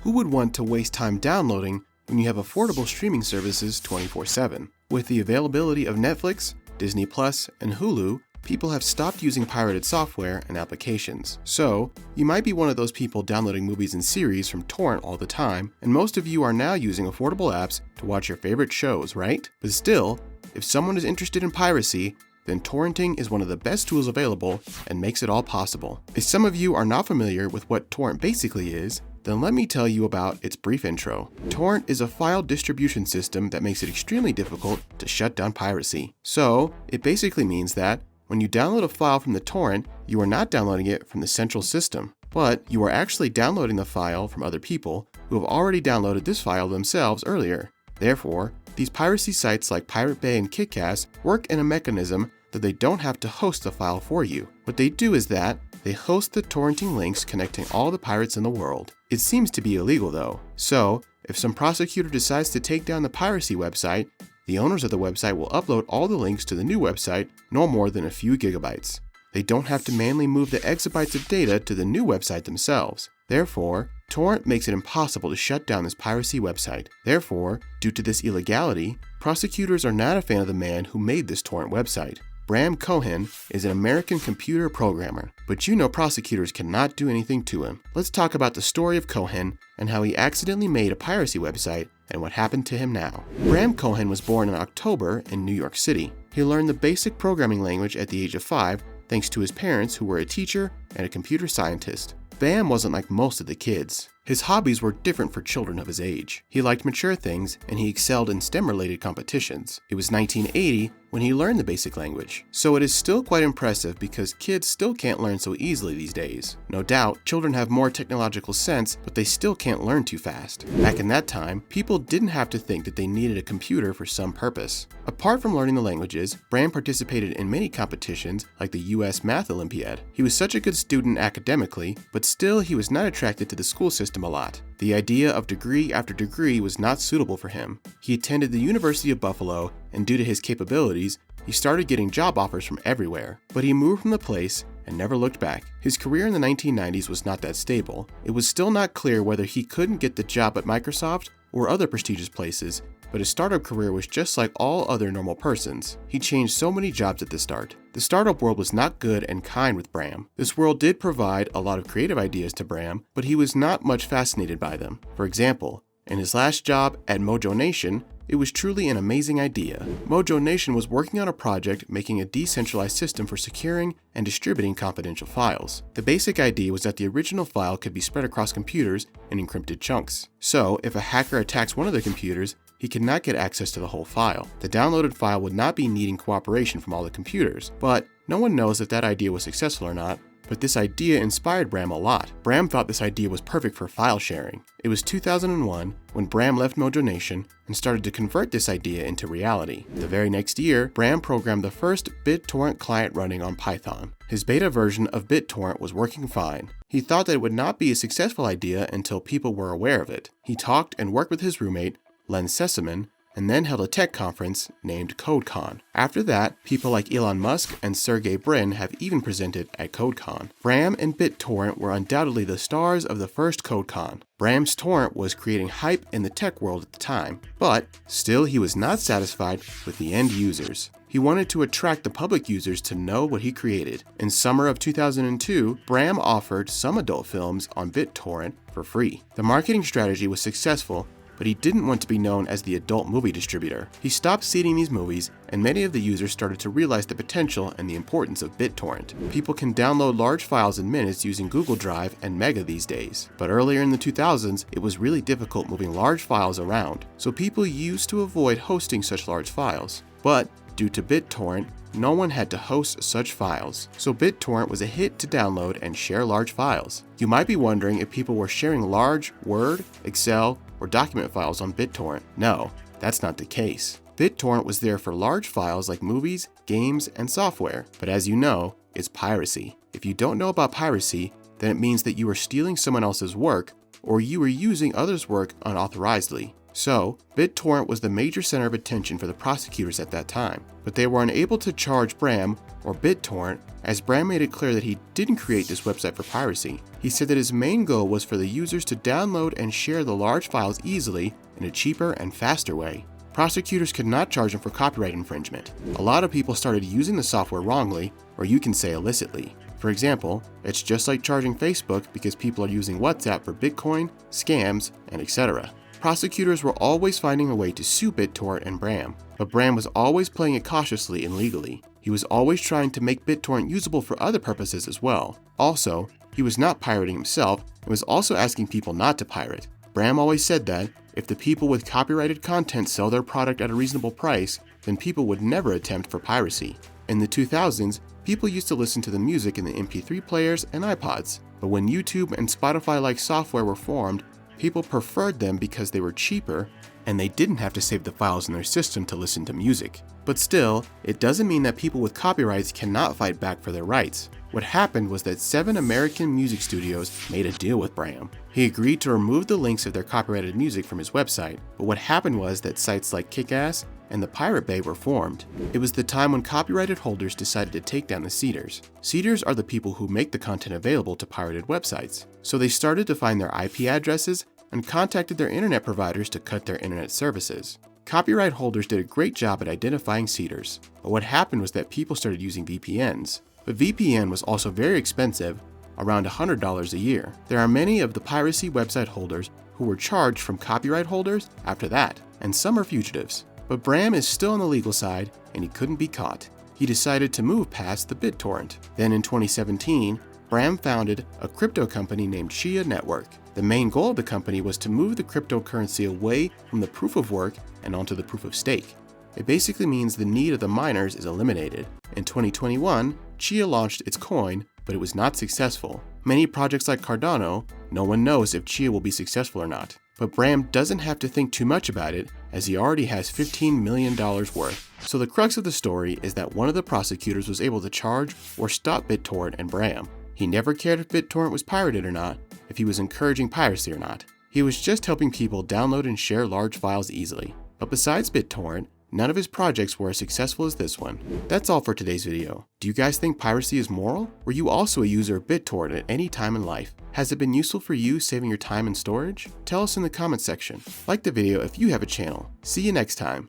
Who would want to waste time downloading when you have affordable streaming services 24/7? With the availability of Netflix, Disney Plus, and Hulu, people have stopped using pirated software and applications. So, you might be one of those people downloading movies and series from torrent all the time, and most of you are now using affordable apps to watch your favorite shows, right? But still, if someone is interested in piracy, then torrenting is one of the best tools available and makes it all possible. If some of you are not familiar with what torrent basically is, then let me tell you about its brief intro. Torrent is a file distribution system that makes it extremely difficult to shut down piracy. So, it basically means that when you download a file from the torrent, you are not downloading it from the central system, but you are actually downloading the file from other people who have already downloaded this file themselves earlier. Therefore, these piracy sites like Pirate Bay and KitKat work in a mechanism that they don't have to host the file for you. What they do is that they host the torrenting links connecting all the pirates in the world. It seems to be illegal though. So, if some prosecutor decides to take down the piracy website, the owners of the website will upload all the links to the new website no more than a few gigabytes. They don't have to manually move the exabytes of data to the new website themselves. Therefore, torrent makes it impossible to shut down this piracy website. Therefore, due to this illegality, prosecutors are not a fan of the man who made this torrent website. Bram Cohen is an American computer programmer, but you know prosecutors cannot do anything to him. Let's talk about the story of Cohen and how he accidentally made a piracy website and what happened to him now. Bram Cohen was born in October in New York City. He learned the basic programming language at the age of 5 thanks to his parents who were a teacher and a computer scientist. Bram wasn't like most of the kids. His hobbies were different for children of his age. He liked mature things, and he excelled in STEM-related competitions. It was 1980 when he learned the basic language. So it is still quite impressive because kids still can't learn so easily these days. No doubt, children have more technological sense, but they still can't learn too fast. Back in that time, people didn't have to think that they needed a computer for some purpose. Apart from learning the languages, Bram participated in many competitions like the US Math Olympiad. He was such a good student academically, but still he was not attracted to the school system a lot. The idea of degree after degree was not suitable for him. He attended the University of Buffalo, and due to his capabilities, he started getting job offers from everywhere. But he moved from the place and never looked back. His career in the 1990s was not that stable. It was still not clear whether he couldn't get the job at Microsoft or other prestigious places, but his startup career was just like all other normal persons. He changed so many jobs at the start. The startup world was not good and kind with Bram. This world did provide a lot of creative ideas to Bram, but he was not much fascinated by them. For example, in his last job at Mojo Nation, it was truly an amazing idea. Mojo Nation was working on a project making a decentralized system for securing and distributing confidential files. The basic idea was that the original file could be spread across computers in encrypted chunks. So, if a hacker attacks one of the computers, he could not get access to the whole file. The downloaded file would not be needing cooperation from all the computers, but no one knows if that idea was successful or not. But this idea inspired Bram a lot. Bram thought this idea was perfect for file sharing. It was 2001 when Bram left Mojo Nation and started to convert this idea into reality. The very next year, Bram programmed the first BitTorrent client running on Python. His beta version of BitTorrent was working fine. He thought that it would not be a successful idea until people were aware of it. He talked and worked with his roommate, Len Sessaman, and then held a tech conference named CodeCon. After that, people like Elon Musk and Sergey Brin have even presented at CodeCon. Bram and BitTorrent were undoubtedly the stars of the first CodeCon. Bram's torrent was creating hype in the tech world at the time, but still he was not satisfied with the end users. He wanted to attract the public users to know what he created. In summer of 2002, Bram offered some adult films on BitTorrent for free. The marketing strategy was successful, but he didn't want to be known as the adult movie distributor. He stopped seeding these movies, and many of the users started to realize the potential and the importance of BitTorrent. People can download large files in minutes using Google Drive and Mega these days. But earlier in the 2000s, it was really difficult moving large files around, so people used to avoid hosting such large files. But due to BitTorrent, no one had to host such files, so BitTorrent was a hit to download and share large files. You might be wondering if people were sharing large Word, Excel, or document files on BitTorrent. No, that's not the case. BitTorrent was there for large files like movies, games, and software, but as you know, it's piracy. If you don't know about piracy, then it means that you are stealing someone else's work, or you are using others' work unauthorizedly. So, BitTorrent was the major center of attention for the prosecutors at that time, but they were unable to charge Bram, or BitTorrent, as Bram made it clear that he didn't create this website for piracy. He said that his main goal was for the users to download and share the large files easily in a cheaper and faster way. Prosecutors could not charge him for copyright infringement. A lot of people started using the software wrongly, or you can say illicitly. For example, it's just like charging Facebook because people are using WhatsApp for Bitcoin, scams, and etc. Prosecutors were always finding a way to sue BitTorrent and Bram, but Bram was always playing it cautiously and legally. He was always trying to make BitTorrent usable for other purposes as well. Also, he was not pirating himself and was also asking people not to pirate. Bram always said that if the people with copyrighted content sell their product at a reasonable price, then people would never attempt for piracy. In the 2000s, people used to listen to the music in the MP3 players and iPods, but when YouTube and Spotify-like software were formed, people preferred them because they were cheaper and they didn't have to save the files in their system to listen to music. But still, it doesn't mean that people with copyrights cannot fight back for their rights. What happened was that 7 American music studios made a deal with Bram. He agreed to remove the links of their copyrighted music from his website, but what happened was that sites like Kickass and the Pirate Bay were formed. It was the time when copyrighted holders decided to take down the seeders. Seeders are the people who make the content available to pirated websites. So they started to find their IP addresses and contacted their internet providers to cut their internet services. Copyright holders did a great job at identifying seeders, but what happened was that people started using VPNs. But VPN was also very expensive, around $100 a year. There are many of the piracy website holders who were charged from copyright holders after that, and some are fugitives. But Bram is still on the legal side, and he couldn't be caught. He decided to move past the BitTorrent. Then in 2017, Bram founded a crypto company named Chia Network. The main goal of the company was to move the cryptocurrency away from the proof of work and onto the proof of stake. It basically means the need of the miners is eliminated. In 2021, Chia launched its coin, but it was not successful. Many projects like Cardano, no one knows if Chia will be successful or not. But Bram doesn't have to think too much about it, as he already has $15 million worth. So the crux of the story is that one of the prosecutors was able to charge or stop BitTorrent and Bram. He never cared if BitTorrent was pirated or not, if he was encouraging piracy or not. He was just helping people download and share large files easily. But besides BitTorrent, none of his projects were as successful as this one. That's all for today's video. Do you guys think piracy is moral? Were you also a user of BitTorrent at any time in life? Has it been useful for you saving your time and storage? Tell us in the comments section. Like the video if you have a channel. See you next time.